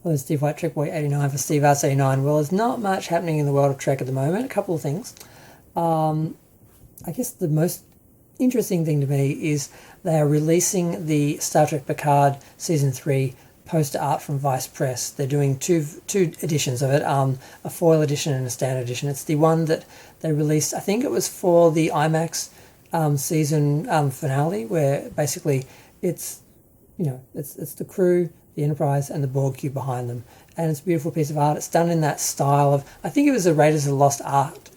Hello, Steve White, Trek Boy 89 for Steve Arts 89. Well, there's not much happening in the world of Trek at the moment. A couple of things. I guess the most interesting thing to me is they are releasing the Star Trek Picard Season 3 poster art from Vice Press. They're doing two editions of it, a foil edition and a standard edition. It's the one that they released, I think it was for the IMAX season finale, where basically it's the crew, the Enterprise, and the Borg cube behind them. And it's a beautiful piece of art. It's done in that style of, I think it was a Raiders of the Lost Ark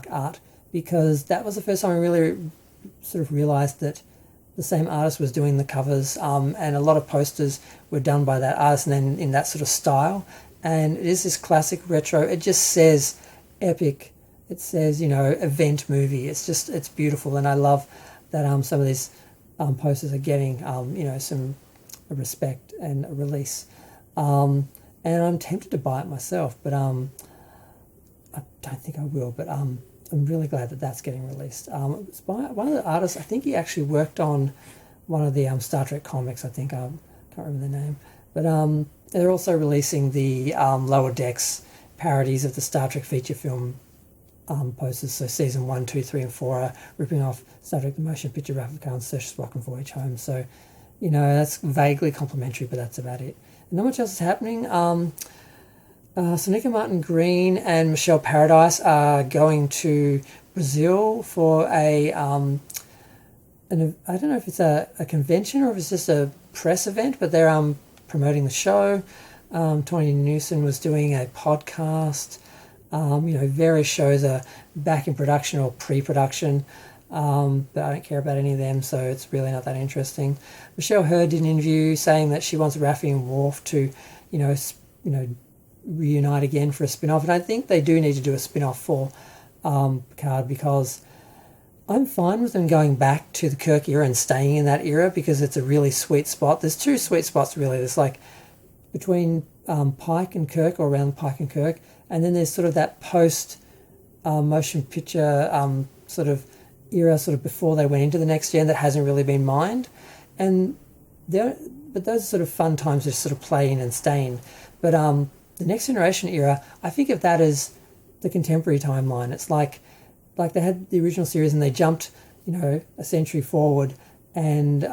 art, because that was the first time I really sort of realised that the same artist was doing the covers, and a lot of posters were done by that artist, and then in that sort of style. And it is this classic retro. It just says epic. It says, event movie. It's beautiful, and I love that some of these posters are getting some respect and a release. And I'm tempted to buy it myself, but I don't think I will. But I'm really glad that that's getting released. It's by one of the artists. I think he actually worked on one of the Star Trek comics. I think I can't remember the name, but they're also releasing the Lower Decks parodies of the Star Trek feature film posters. So season 1, 2, 3, and 4 are ripping off Star Trek: The Motion Picture, Wrath of Khan, Search for Spock, and Voyage Home. So, that's vaguely complimentary, but that's about it. And not much else is happening. Sonika Martin-Green and Michelle Paradise are going to Brazil for I don't know if it's a convention or if it's just a press event, but they're promoting the show. Tony Newson was doing a podcast. Various shows are back in production or pre-production, but I don't care about any of them, so it's really not that interesting. Michelle Hurd did an interview saying that she wants Raffi and Worf to, reunite again for a spin-off, and I think they do need to do a spin-off for Picard, because I'm fine with them going back to the Kirk era and staying in that era, because it's a really sweet spot. There's two sweet spots really. There's like between Pike and Kirk, or around Pike and Kirk, and then there's sort of that post motion picture sort of era, sort of before they went into the next gen, that hasn't really been mined. And but those are sort of fun times to sort of play in and stay in. But the Next Generation era, I think of that as the contemporary timeline. It's like they had the original series and they jumped, a century forward, and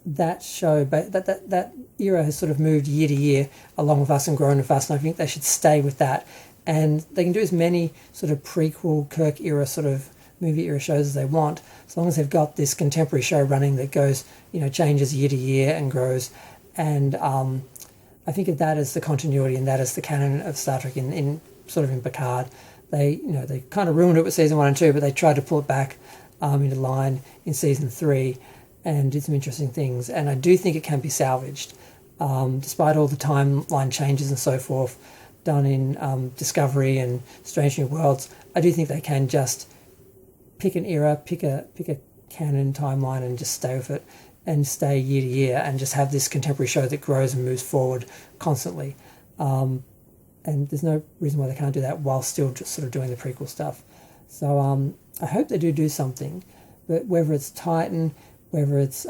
that show, but that era has sort of moved year to year along with us and grown with us, and I think they should stay with that. And they can do as many sort of prequel Kirk era sort of movie era shows as they want, as long as they've got this contemporary show running that goes, changes year to year and grows. And I think of that as the continuity, and that is the canon of Star Trek in Picard. They kind of ruined it with season 1 and 2, but they tried to pull it back into line in season 3 and did some interesting things. And I do think it can be salvaged, despite all the timeline changes and so forth done in Discovery and Strange New Worlds. I do think they can just pick an era, pick a canon timeline, and just stay with it, and stay year to year, and just have this contemporary show that grows and moves forward constantly. And there's no reason why they can't do that while still just sort of doing the prequel stuff. So I hope they do something, but whether it's Titan, whether it's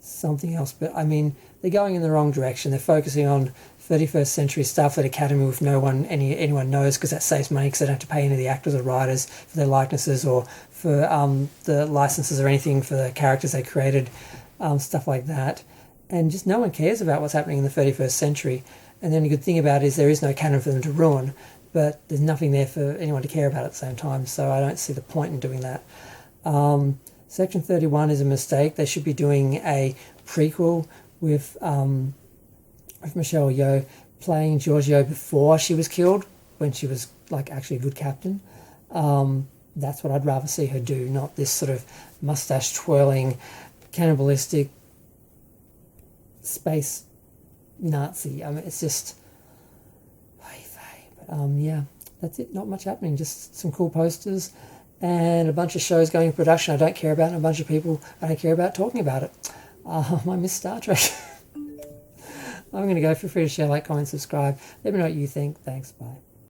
something else, but I mean, they're going in the wrong direction. They're focusing on 31st century Starfleet Academy with anyone knows, because that saves money, because they don't have to pay any of the actors or writers for their likenesses or for the licenses or anything for the characters they created, stuff like that. And just no one cares about what's happening in the 31st century. And the only good thing about it is there is no canon for them to ruin, but there's nothing there for anyone to care about at the same time, so I don't see the point in doing that. Section 31 is a mistake. They should be doing a prequel with Michelle Yeoh playing Georgiou before she was killed, when she was actually a good captain. That's what I'd rather see her do, not this sort of mustache twirling, cannibalistic space Nazi. I mean, it's just but yeah, that's it. Not much happening, just some cool posters and a bunch of shows going in production I don't care about, and a bunch of people I don't care about talking about it. I miss Star Trek. I'm going to go. Feel free to share, like, comment, subscribe. Let me know what you think. Thanks. Bye.